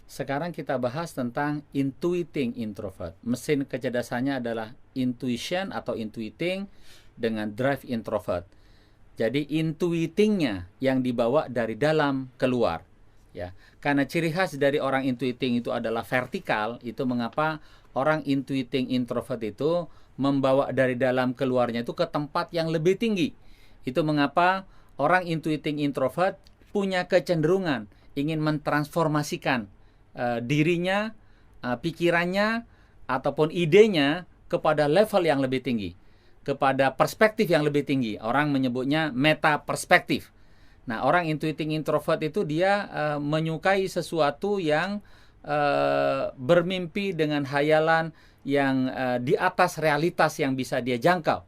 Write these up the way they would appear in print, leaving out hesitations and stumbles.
Sekarang kita bahas tentang intuiting introvert. Mesin kecerdasannya adalah intuition atau intuiting dengan drive introvert. Jadi intuitingnya yang dibawa dari dalam keluar. Ya, karena ciri khas dari orang intuiting itu adalah vertikal, itu mengapa orang intuiting introvert itu membawa dari dalam keluarnya itu ke tempat yang lebih tinggi. Itu mengapa orang intuiting introvert punya kecenderungan ingin mentransformasikan dirinya, pikirannya, ataupun idenya kepada level yang lebih tinggi, kepada perspektif yang lebih tinggi. Orang menyebutnya meta perspektif. Nah, orang intuiting introvert itu dia menyukai sesuatu yang bermimpi dengan hayalan yang di atas realitas yang bisa dia jangkau.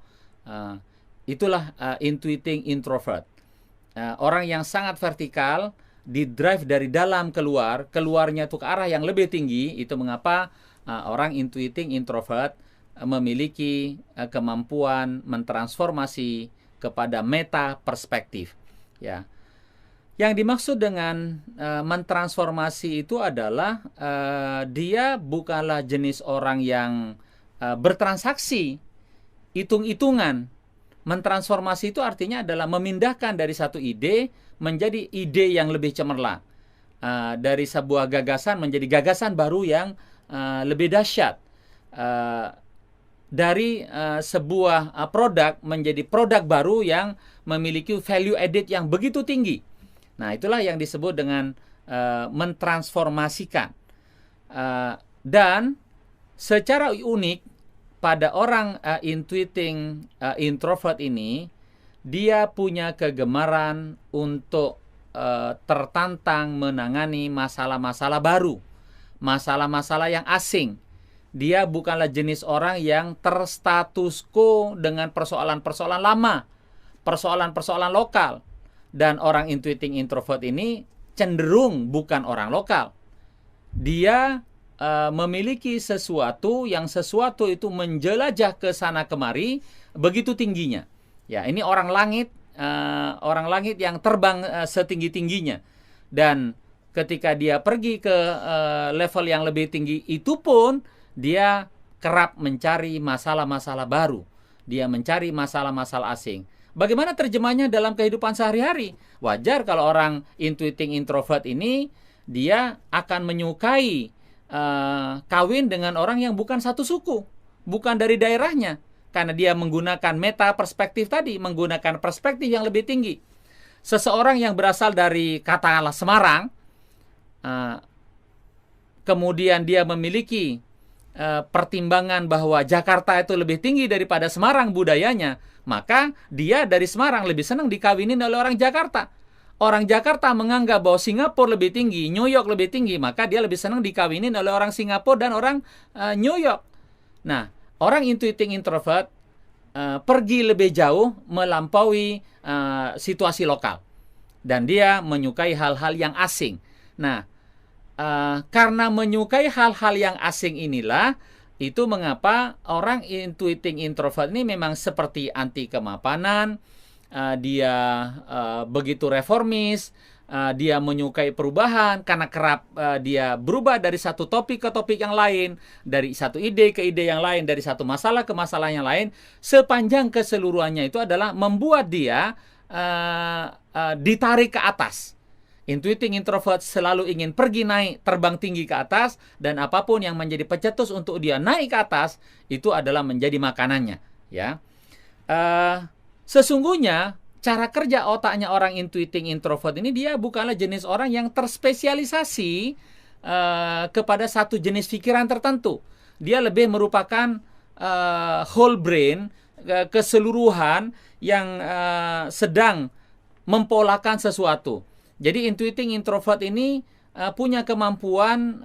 Itulah intuiting introvert. Orang yang sangat vertikal, di drive dari dalam keluar, keluarnya itu ke arah yang lebih tinggi. Itu mengapa orang intuiting introvert memiliki kemampuan mentransformasi kepada meta perspektif. Ya, yang dimaksud dengan mentransformasi itu adalah dia bukanlah jenis orang yang bertransaksi, hitung-hitungan. Mentransformasi itu artinya adalah memindahkan dari satu ide menjadi ide yang lebih cemerlang, dari sebuah gagasan menjadi gagasan baru yang lebih dahsyat, dari sebuah produk menjadi produk baru yang memiliki value added yang begitu tinggi. Nah, itulah yang disebut dengan mentransformasikan. Dan secara unik pada orang intuiting introvert ini, dia punya kegemaran untuk tertantang menangani masalah-masalah baru, masalah-masalah yang asing. Dia bukanlah jenis orang yang terstatus quo dengan persoalan-persoalan lama, persoalan-persoalan lokal. Dan orang intuiting introvert ini cenderung bukan orang lokal. Dia memiliki sesuatu itu menjelajah ke sana kemari begitu tingginya. Ya, ini orang langit yang terbang setinggi-tingginya. Dan ketika dia pergi ke level yang lebih tinggi itu pun dia kerap mencari masalah-masalah baru. Dia mencari masalah-masalah asing. Bagaimana terjemahnya dalam kehidupan sehari-hari? Wajar kalau orang intuiting introvert ini dia akan menyukai kawin dengan orang yang bukan satu suku, bukan dari daerahnya, karena dia menggunakan meta perspektif tadi, menggunakan perspektif yang lebih tinggi. Seseorang yang berasal dari katakanlah Semarang, kemudian dia memiliki pertimbangan bahwa Jakarta itu lebih tinggi daripada Semarang budayanya, maka dia dari Semarang lebih senang dikawinin oleh orang Jakarta. Orang Jakarta menganggap bahwa Singapura lebih tinggi, New York lebih tinggi, maka dia lebih senang dikawinin oleh orang Singapura dan orang New York. Nah, orang intuiting introvert pergi lebih jauh melampaui situasi lokal. Dan dia menyukai hal-hal yang asing. Nah, karena menyukai hal-hal yang asing inilah, itu mengapa orang intuiting introvert ini memang seperti anti kemapanan. Dia begitu reformis, dia menyukai perubahan karena kerap dia berubah dari satu topik ke topik yang lain, dari satu ide ke ide yang lain, dari satu masalah ke masalah yang lain, sepanjang keseluruhannya itu adalah membuat dia ditarik ke atas. Intuiting introvert selalu ingin pergi naik, terbang tinggi ke atas, dan apapun yang menjadi pencetus untuk dia naik ke atas itu adalah menjadi makanannya. Ya. Sesungguhnya cara kerja otaknya orang intuiting introvert ini, dia bukanlah jenis orang yang terspesialisasi kepada satu jenis pikiran tertentu. Dia lebih merupakan whole brain, keseluruhan yang sedang mempolakan sesuatu. Jadi intuiting introvert ini punya kemampuan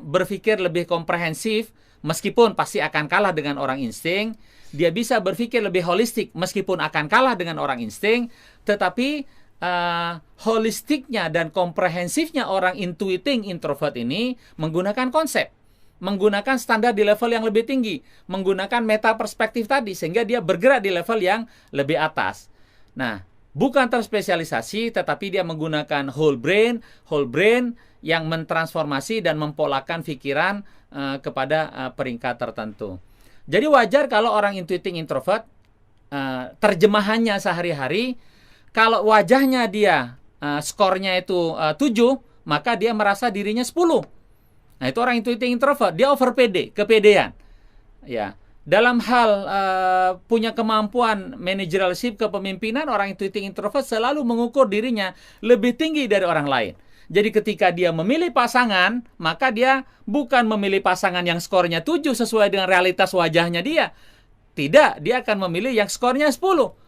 berpikir lebih komprehensif, meskipun pasti akan kalah dengan orang insting. Dia bisa berpikir lebih holistik meskipun akan kalah dengan orang insting, tetapi holistiknya dan komprehensifnya orang intuiting introvert ini menggunakan konsep, menggunakan standar di level yang lebih tinggi, menggunakan meta perspektif tadi, sehingga dia bergerak di level yang lebih atas. Nah, bukan terspesialisasi, tetapi dia menggunakan whole brain yang mentransformasi dan mempolakan pikiran kepada peringkat tertentu. Jadi wajar kalau orang intuiting introvert terjemahannya sehari-hari, kalau wajahnya dia skornya itu 7, maka dia merasa dirinya 10. Nah, itu orang intuiting introvert, dia over pede, kepedean. Ya. Dalam hal punya kemampuan managerialship, kepemimpinan, orang intuiting introvert selalu mengukur dirinya lebih tinggi dari orang lain. Jadi ketika dia memilih pasangan, maka dia bukan memilih pasangan yang skornya 7 sesuai dengan realitas wajahnya dia. Tidak, dia akan memilih yang skornya 10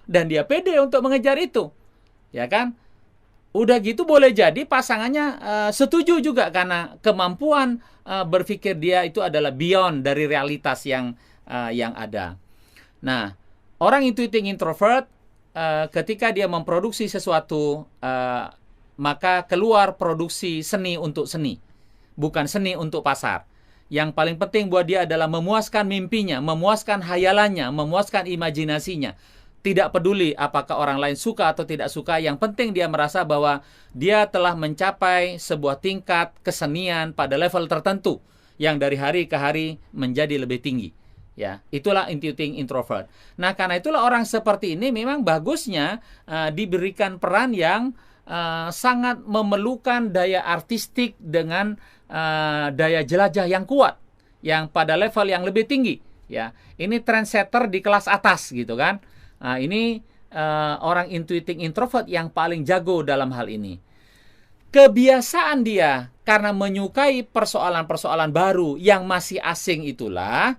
dan dia pede untuk mengejar itu. Ya kan? Udah gitu boleh jadi pasangannya setuju juga karena kemampuan berpikir dia itu adalah beyond dari realitas yang ada. Nah, orang intuiting introvert ketika dia memproduksi sesuatu maka keluar produksi seni untuk seni, bukan seni untuk pasar. Yang paling penting buat dia adalah memuaskan mimpinya, memuaskan hayalannya, memuaskan imajinasinya. Tidak peduli apakah orang lain suka atau tidak suka, yang penting dia merasa bahwa dia telah mencapai sebuah tingkat kesenian pada level tertentu yang dari hari ke hari menjadi lebih tinggi. Ya, itulah intuiting introvert. Nah, karena itulah orang seperti ini memang bagusnya diberikan peran yang sangat memerlukan daya artistik dengan daya jelajah yang kuat, yang pada level yang lebih tinggi. Ya, ini trendsetter di kelas atas gitu kan. Nah, ini orang intuiting introvert yang paling jago dalam hal ini. Kebiasaan dia karena menyukai persoalan-persoalan baru yang masih asing itulah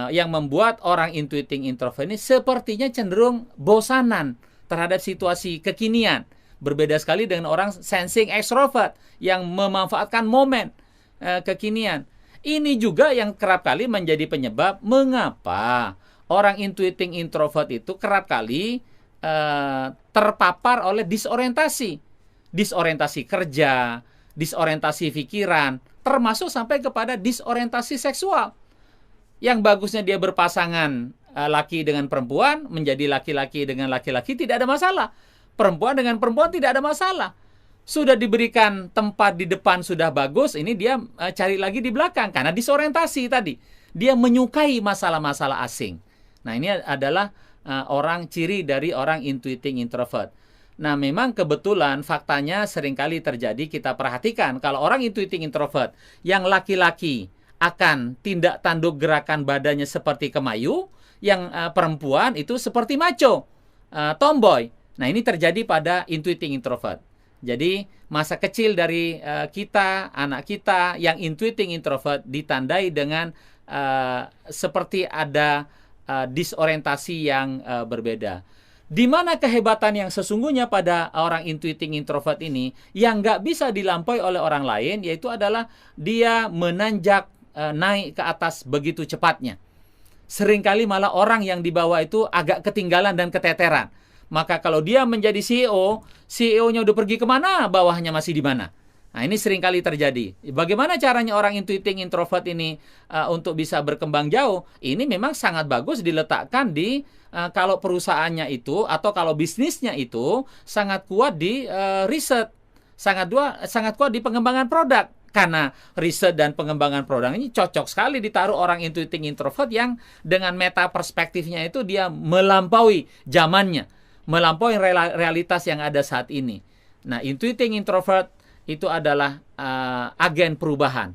yang membuat orang intuiting introvert ini sepertinya cenderung bosanan terhadap situasi kekinian. Berbeda sekali dengan orang sensing extrovert yang memanfaatkan momen kekinian. Ini juga yang kerap kali menjadi penyebab mengapa orang intuiting introvert itu kerap kali terpapar oleh disorientasi. Disorientasi kerja, disorientasi pikiran, termasuk sampai kepada disorientasi seksual. Yang bagusnya dia berpasangan laki dengan perempuan, menjadi laki-laki dengan laki-laki, tidak ada masalah. Perempuan dengan perempuan tidak ada masalah. Sudah diberikan tempat di depan sudah bagus, ini dia cari lagi di belakang karena disorientasi tadi. Dia menyukai masalah-masalah asing. Nah, ini adalah orang ciri dari orang intuiting introvert. Nah, memang kebetulan faktanya seringkali terjadi, kita perhatikan kalau orang intuiting introvert yang laki-laki akan tindak tanduk gerakan badannya seperti kemayu, yang perempuan itu seperti macho, tomboy. Nah, ini terjadi pada intuiting introvert. Jadi, masa kecil dari kita, anak kita yang intuiting introvert ditandai dengan seperti ada disorientasi yang berbeda. Di mana kehebatan yang sesungguhnya pada orang intuiting introvert ini yang nggak bisa dilampaui oleh orang lain, yaitu adalah dia menanjak naik ke atas begitu cepatnya. Seringkali malah orang yang di bawah itu agak ketinggalan dan keteteran. Maka kalau dia menjadi CEO, CEO-nya udah pergi kemana, bawahnya masih di mana. Nah, ini seringkali terjadi. Bagaimana caranya orang intuiting introvert ini untuk bisa berkembang jauh? Ini memang sangat bagus diletakkan di kalau perusahaannya itu atau kalau bisnisnya itu sangat kuat di riset, sangat kuat di pengembangan produk. Karena riset dan pengembangan produk ini cocok sekali ditaruh orang intuiting introvert yang dengan meta perspektifnya itu dia melampaui zamannya, melampaui realitas yang ada saat ini. Nah, intuiting introvert itu adalah agen perubahan.